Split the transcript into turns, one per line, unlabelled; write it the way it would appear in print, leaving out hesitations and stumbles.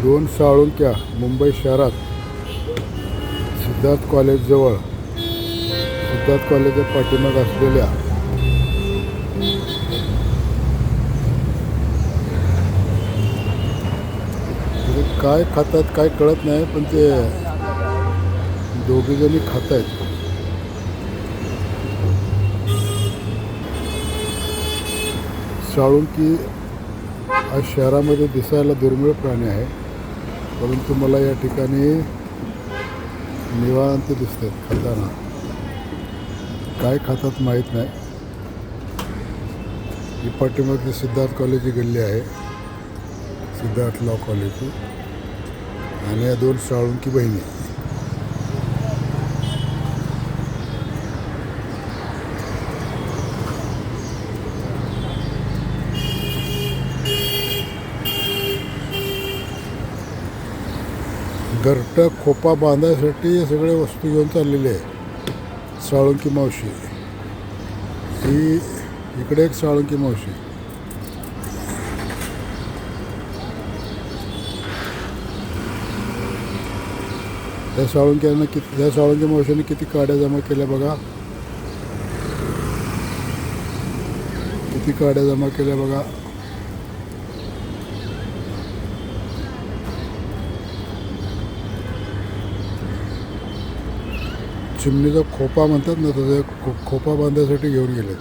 दोन साळुंक्या मुंबई शहरात सिद्धार्थ कॉलेजजवळ सिद्धार्थ कॉलेजच्या पाठीमाग असलेल्या काय खातात काय कळत नाही, पण ते दोघीजणी खात आहेत. साळुंकी हा शहरामध्ये दिसायला दुर्मिळ प्राणी आहे, परंतु मला या ठिकाणी निवांत दिसतात खाताना. काय खातात माहीत नाही. ही पाठीमागची सिद्धार्थ कॉलेजची गल्ली आहे, सिद्धार्थ लॉ कॉलेजची. आणि या दोन साळुंकी बहिणी. घरटं खोपा बांधायसाठी सगळे वस्तू घेऊन चाललेले आहे. साळुंकी मावशी ही इकडे एक साळुंकी मावशी. त्या साळुंकी मावशीने किती काड्या जमा केल्या बघा, किती काड्या जमा केल्या बघा. चिमणीचा खोपा म्हणतात ना, तसं खोपा बांधायसाठी घेऊन गेले.